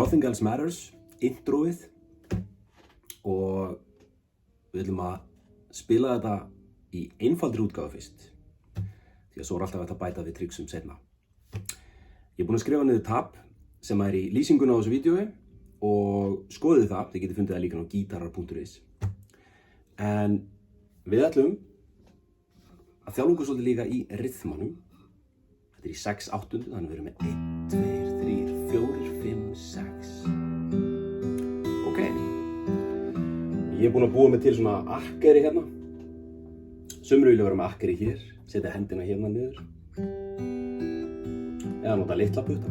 Nothing Else Matters, introið, og við ætlum að spila þetta í einfaldri útgáfu fyrst, því að svo alltaf hægt að bæta við trixum seinna. Ég er búinn að skrifa niður tab sem í lýsingunni á þessu vídeói og skoðið það, þið getið fundið það líka á gitarar.is. En við ætlum að þjálfa okkur svolítið líka í ryþmanum. Þetta í 6/8, þannig við erum með 1, 2, 3, 4, 5, 6. Ok. Ég er búinn að búa mig til svona akkeri hérna. Sumir vilja vera með akkeri hér, setja hendina hérna niður. Eða nota litla putta.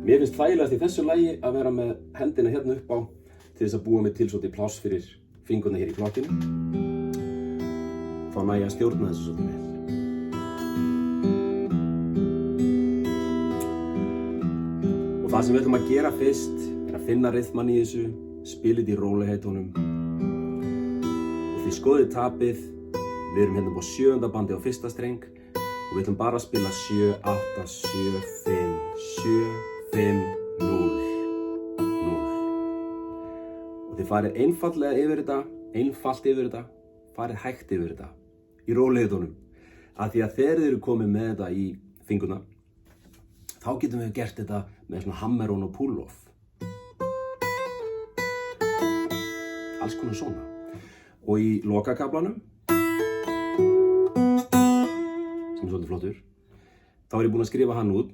Mér finnst þægilegast í þessu lagi að vera með hendina hérna upp á til þess að búa mig til svolítið pláss fyrir fingurna hér í klokkinu. Þá næ ég að stjórna þessu svolítið vel. Og það sem við ætlum að gera fyrst er að finna ryþmann í þessu, spila þetta í rólegheitunum. Og þið skoðið tabið, við erum hérna á 7. bandi á fyrsta streng og við ætlum bara að spila 7, 8, 7, 5, 7, 5, 0, 0. Og þið farið einfalt yfir þetta, farið hægt yfir þetta, í rólegheitunum. Af því að þegar þið eru komið með þetta í fingurna, þá getum við gert þetta með svona hammer-on og pull-off. Alls konar svona. Og í lokakaflanum, sem er svolítið flottur, þá er ég búinn að skrifa hann út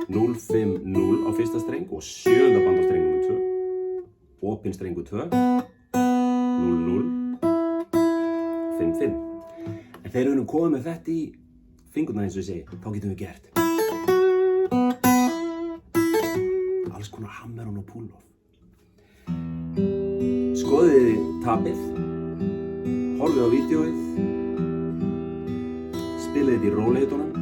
0, 5, 0 á fyrsta streng og 7. band á streng nr. 2. Opinn strengur 2, 0, 0, 5, 5. En þegar við erum komið með þetta í fingurna eins og ég segi, þá getum við gert alls konar hammer-on og pull-off. Skoðið tabið, horfið á vídeóið, spilið þetta í rólegheitunum